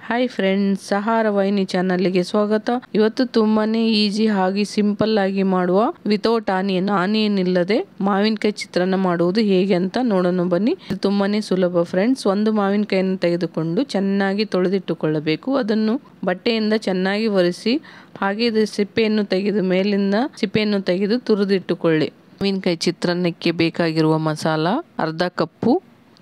Hi friends, ಸಹಾರ ವೈನಿ ಚಾನಲ್ಗೆ ಸ್ವಾಗತ. ಇವತ್ತು ತುಂಬಾನೇ ಈಜಿ ಆಗಿ ಸಿಂಪಲ್ ಆಗಿ ಮಾಡುವ ವಿತೌಟ್ ಆನಿಯನ್ ಇಲ್ಲದೆ ಮಾವಿನಕಾಯಿ ಚಿತ್ರಾನ್ನ ಮಾಡುವುದು ಹೇಗೆ ಅಂತ ನೋಡೋಣ ಬನ್ನಿ. ಇದು ತುಂಬಾನೇ ಸುಲಭ ಫ್ರೆಂಡ್ಸ್. ಒಂದು ಮಾವಿನಕಾಯಿಯನ್ನು ತೆಗೆದುಕೊಂಡು ಚೆನ್ನಾಗಿ ತೊಳೆದಿಟ್ಟುಕೊಳ್ಳಬೇಕು. ಅದನ್ನು ಬಟ್ಟೆಯಿಂದ ಚೆನ್ನಾಗಿ ಒರೆಸಿ ಹಾಗೆ ಇದು ಸಿಪ್ಪೆಯನ್ನು ತೆಗೆದು ಮೇಲಿಂದ ಸಿಪ್ಪೆಯನ್ನು ತೆಗೆದು ತುರಿದಿಟ್ಟುಕೊಳ್ಳಿ. ಮಾವಿನಕಾಯಿ ಚಿತ್ರಾನ್ನಕ್ಕೆ ಬೇಕಾಗಿರುವ ಮಸಾಲ: ಅರ್ಧ ಕಪ್ಪು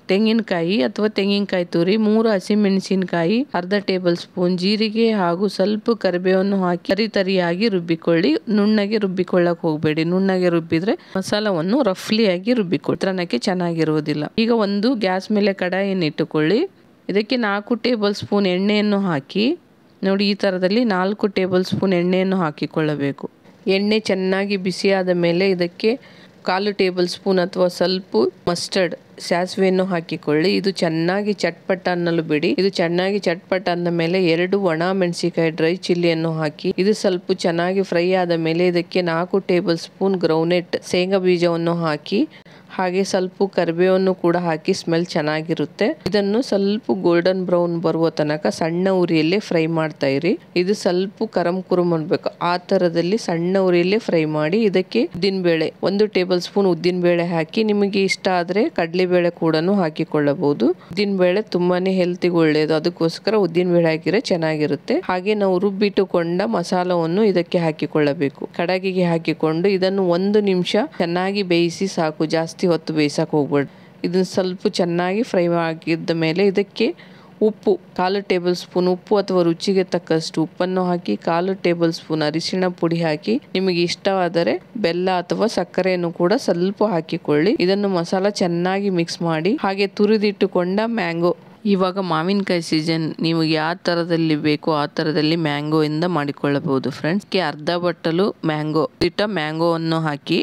ತೆಂಗಿನಕಾಯಿ ಅಥವಾ ತೆಂಗಿನಕಾಯಿ ತುರಿ, 3 ಹಸಿಮೆಣಸಿನಕಾಯಿ, ಅರ್ಧ ಟೇಬಲ್ ಸ್ಪೂನ್ ಜೀರಿಗೆ ಹಾಗೂ ಸ್ವಲ್ಪ ಕರಿಬೇವನ್ನು ಹಾಕಿ ತರಿಯಾಗಿ ರುಬ್ಬಿಕೊಳ್ಳಿ. ನುಣ್ಣಗೆ ರುಬ್ಬಿಕೊಳ್ಳಕ್ಕೆ ಹೋಗಬೇಡಿ. ನುಣ್ಣಗೆ ರುಬ್ಬಿದ್ರೆ ಮಸಾಲವನ್ನು ರಫ್ಲಿ ಆಗಿ ರುಬ್ಬಿಕೊಳ್ಳಿ, ಚಿತ್ರಾನ್ನಕ್ಕೆ ಚೆನ್ನಾಗಿರುವುದಿಲ್ಲ. ಈಗ ಒಂದು ಗ್ಯಾಸ್ ಮೇಲೆ ಕಡಾಯಿಯನ್ನು ಇಟ್ಟುಕೊಳ್ಳಿ. ಇದಕ್ಕೆ 4 ಟೇಬಲ್ ಸ್ಪೂನ್ ಎಣ್ಣೆಯನ್ನು ಹಾಕಿ ನೋಡಿ. ಈ ಥರದಲ್ಲಿ 4 ಟೇಬಲ್ ಸ್ಪೂನ್ ಎಣ್ಣೆಯನ್ನು ಹಾಕಿಕೊಳ್ಳಬೇಕು. ಎಣ್ಣೆ ಚೆನ್ನಾಗಿ ಬಿಸಿಯಾದ ಮೇಲೆ ಇದಕ್ಕೆ 1/4 ಟೇಬಲ್ ಸ್ಪೂನ್ ಅಥವಾ ಸ್ವಲ್ಪ ಮಸ್ಟರ್ಡ್ ಸಾಸಿವೆಯನ್ನು ಹಾಕಿಕೊಳ್ಳಿ. ಇದು ಚೆನ್ನಾಗಿ ಚಟ್ಪಟ ಅನ್ನಲು ಬಿಡಿ. ಇದು ಚೆನ್ನಾಗಿ ಚಟ್ಪಟ ಅಂದ ಮೇಲೆ 2 ಒಣ ಮೆಣಸಿನಕಾಯಿ ಡ್ರೈ ಚಿಲ್ಲಿಯನ್ನು ಹಾಕಿ ಇದು ಸ್ವಲ್ಪ ಚೆನ್ನಾಗಿ ಫ್ರೈ ಆದ ಮೇಲೆ ಇದಕ್ಕೆ 4 ಟೇಬಲ್ ಸ್ಪೂನ್ ಗ್ರೌಂಡ್ನಟ್ ಶೇಂಗಾ ಬೀಜವನ್ನು ಹಾಕಿ ಹಾಗೆ ಸ್ವಲ್ಪ ಕರಿಬೇವನ್ನು ಕೂಡ ಹಾಕಿ ಸ್ಮೆಲ್ ಚೆನ್ನಾಗಿರುತ್ತೆ. ಇದನ್ನು ಸ್ವಲ್ಪ ಗೋಲ್ಡನ್ ಬ್ರೌನ್ ಬರುವ ತನಕ ಸಣ್ಣ ಉರಿಯಲ್ಲೇ ಫ್ರೈ ಮಾಡ್ತಾ ಇರಿ. ಇದು ಸ್ವಲ್ಪ ಕರಂ ಕುರುಮ್ ಅನ್ಬೇಕು, ಆ ತರದಲ್ಲಿ ಸಣ್ಣ ಉರಿಯಲ್ಲೇ ಫ್ರೈ ಮಾಡಿ. ಇದಕ್ಕೆ ಉದ್ದಿನಬೇಳೆ 1 ಟೇಬಲ್ ಸ್ಪೂನ್ ಉದ್ದಿನಬೇಳೆ ಹಾಕಿ, ನಿಮಗೆ ಇಷ್ಟ ಆದ್ರೆ ಕಡಲೆಬೇಳೆ ಕೂಡ ಹಾಕಿಕೊಳ್ಳಬಹುದು. ಉದ್ದಿನಬೇಳೆ ತುಂಬಾನೇ ಹೆಲ್ತಿಗೆ ಒಳ್ಳೆಯದು, ಅದಕ್ಕೋಸ್ಕರ ಉದ್ದಿನಬೇಳೆ ಹಾಕಿದ್ರೆ ಚೆನ್ನಾಗಿರುತ್ತೆ. ಹಾಗೆ ನಾವು ರುಬ್ಬಿಟ್ಟುಕೊಂಡ ಮಸಾಲವನ್ನು ಇದಕ್ಕೆ ಹಾಕಿಕೊಳ್ಳಬೇಕು. ಕಡಗಿಗೆ ಹಾಕಿಕೊಂಡು ಇದನ್ನು 1 ನಿಮಿಷ ಚೆನ್ನಾಗಿ ಬೇಯಿಸಿ ಸಾಕು, ಜಾಸ್ತಿ ಹೊತ್ತು ಬೇಯಿಸಕ್ಕೆ ಹೋಗ್ಬೇಡಿ. ಇದನ್ನು ಸ್ವಲ್ಪ ಚೆನ್ನಾಗಿ ಫ್ರೈ ಆಗಿದ್ದ ಮೇಲೆ ಇದಕ್ಕೆ ಉಪ್ಪು 1/4 ಟೇಬಲ್ ಸ್ಪೂನ್ ಉಪ್ಪು ಅಥವಾ ರುಚಿಗೆ ತಕ್ಕಷ್ಟು ಉಪ್ಪನ್ನು ಹಾಕಿ, 1/4 ಟೇಬಲ್ ಸ್ಪೂನ್ ಅರಿಶಿಣ ಪುಡಿ ಹಾಕಿ, ನಿಮಗೆ ಇಷ್ಟವಾದರೆ ಬೆಲ್ಲ ಅಥವಾ ಸಕ್ಕರೆಯನ್ನು ಕೂಡ ಸ್ವಲ್ಪ ಹಾಕಿಕೊಳ್ಳಿ. ಇದನ್ನು ಮಸಾಲ ಚೆನ್ನಾಗಿ ಮಿಕ್ಸ್ ಮಾಡಿ ಹಾಗೆ ತುರಿದಿಟ್ಟುಕೊಂಡ ಮ್ಯಾಂಗೋ, ಇವಾಗ ಮಾವಿನಕಾಯಿ ಸೀಸನ್, ನಿಮಗೆ ಯಾವ ಥರದಲ್ಲಿ ಬೇಕೋ ಆ ಥರದಲ್ಲಿ ಮ್ಯಾಂಗೋ ಇಂದ ಮಾಡಿಕೊಳ್ಳಬಹುದು ಫ್ರೆಂಡ್ಸ್. ಅರ್ಧ ಬಟ್ಟಲು ಮ್ಯಾಂಗೋವನ್ನು ಹಾಕಿ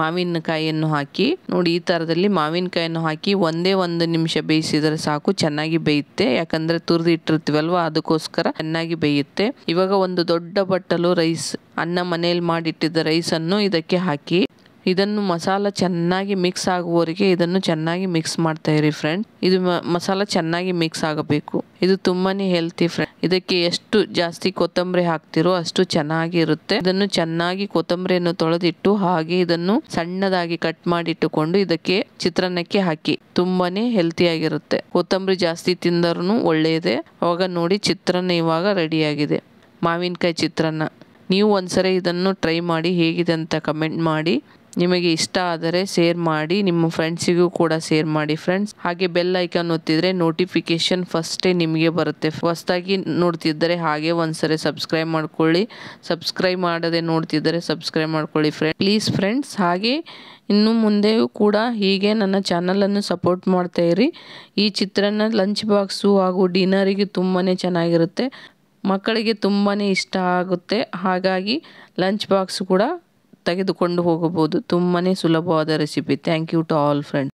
ಮಾವಿನಕಾಯಿಯನ್ನು ಹಾಕಿ ನೋಡಿ. ಈ ಥರದಲ್ಲಿ ಮಾವಿನಕಾಯಿಯನ್ನು ಹಾಕಿ 1 ನಿಮಿಷ ಬೇಯಿಸಿದರೆ ಸಾಕು, ಚೆನ್ನಾಗಿ ಬೇಯುತ್ತೆ. ಯಾಕಂದ್ರೆ ತುರಿದು ಇಟ್ಟಿರ್ತೀವಲ್ವಾ, ಅದಕ್ಕೋಸ್ಕರ ಚೆನ್ನಾಗಿ ಬೇಯುತ್ತೆ. ಇವಾಗ ಒಂದು ದೊಡ್ಡ ಬಟ್ಟಲು ರೈಸ್, ಅನ್ನ ಮನೆಯಲ್ಲಿ ಮಾಡಿಟ್ಟಿದ್ದ ರೈಸನ್ನು ಇದಕ್ಕೆ ಹಾಕಿ ಇದನ್ನು ಮಸಾಲ ಚೆನ್ನಾಗಿ ಮಿಕ್ಸ್ ಆಗುವವರೆಗೆ ಇದನ್ನು ಚೆನ್ನಾಗಿ ಮಿಕ್ಸ್ ಮಾಡ್ತಾ ಇರಿ ಫ್ರೆಂಡ್. ಇದು ಮಸಾಲ ಚೆನ್ನಾಗಿ ಮಿಕ್ಸ್ ಆಗಬೇಕು. ಇದು ತುಂಬಾನೇ ಹೆಲ್ತಿ ಫ್ರೆಂಡ್. ಇದಕ್ಕೆ ಎಷ್ಟು ಜಾಸ್ತಿ ಕೊತ್ತಂಬರಿ ಹಾಕ್ತಿರೋ ಅಷ್ಟು ಚೆನ್ನಾಗಿ ಇರುತ್ತೆ. ಇದನ್ನು ಚೆನ್ನಾಗಿ ಕೊತ್ತಂಬರಿಯನ್ನು ತೊಳೆದಿಟ್ಟು ಹಾಗೆ ಇದನ್ನು ಸಣ್ಣದಾಗಿ ಕಟ್ ಮಾಡಿಟ್ಟುಕೊಂಡು ಇದಕ್ಕೆ ಚಿತ್ರಾನ್ನಕ್ಕೆ ಹಾಕಿ. ತುಂಬಾನೇ ಹೆಲ್ತಿ ಆಗಿರುತ್ತೆ. ಕೊತ್ತಂಬರಿ ಜಾಸ್ತಿ ತಿಂದರೂ ಒಳ್ಳೆಯದೇ. ಅವಾಗ ನೋಡಿ ಚಿತ್ರಾನ್ನ ಇವಾಗ ರೆಡಿಯಾಗಿದೆ, ಮಾವಿನಕಾಯಿ ಚಿತ್ರಾನ್ನ. ನೀವು ಒಂದ್ಸರಿ ಇದನ್ನು ಟ್ರೈ ಮಾಡಿ, ಹೇಗಿದೆ ಅಂತ ಕಮೆಂಟ್ ಮಾಡಿ. ನಿಮಗೆ ಇಷ್ಟ ಆದರೆ ಶೇರ್ ಮಾಡಿ, ನಿಮ್ಮ ಫ್ರೆಂಡ್ಸಿಗೂ ಕೂಡ ಶೇರ್ ಮಾಡಿ ಫ್ರೆಂಡ್ಸ್. ಹಾಗೆ ಬೆಲ್ ಐಕಾನ್ ಒತ್ತಿದ್ರೆ ನೋಟಿಫಿಕೇಶನ್ ಫಸ್ಟೇ ನಿಮಗೆ ಬರುತ್ತೆ. ಹೊಸದಾಗಿ ನೋಡ್ತಿದ್ದರೆ ಹಾಗೆ ಒಂದ್ಸರಿ ಸಬ್ಸ್ಕ್ರೈಬ್ ಮಾಡ್ಕೊಳ್ಳಿ. ಸಬ್ಸ್ಕ್ರೈಬ್ ಮಾಡದೆ ನೋಡ್ತಿದ್ದರೆ ಸಬ್ಸ್ಕ್ರೈಬ್ ಮಾಡ್ಕೊಳ್ಳಿ ಪ್ಲೀಸ್ ಫ್ರೆಂಡ್ಸ್. ಹಾಗೆ ಇನ್ನು ಮುಂದೆಯೂ ಕೂಡ ಹೀಗೆ ನನ್ನ ಚಾನಲನ್ನು ಸಪೋರ್ಟ್ ಮಾಡ್ತಾ ಇರಿ. ಈ ಚಿತ್ರಾನ್ನ ಲಂಚ್ ಬಾಕ್ಸು ಹಾಗೂ ಡಿನ್ನರಿಗೆ ತುಂಬಾ ಚೆನ್ನಾಗಿರುತ್ತೆ. ಮಕ್ಕಳಿಗೆ ತುಂಬಾ ಇಷ್ಟ ಆಗುತ್ತೆ. ಹಾಗಾಗಿ ಲಂಚ್ ಬಾಕ್ಸ್ ಕೂಡ ತೆಗೆದುಕೊಂಡು ಹೋಗಬಹುದು. ತುಂಬಾನೇ ಸುಲಭವಾದ recipe. Thank you to all friends.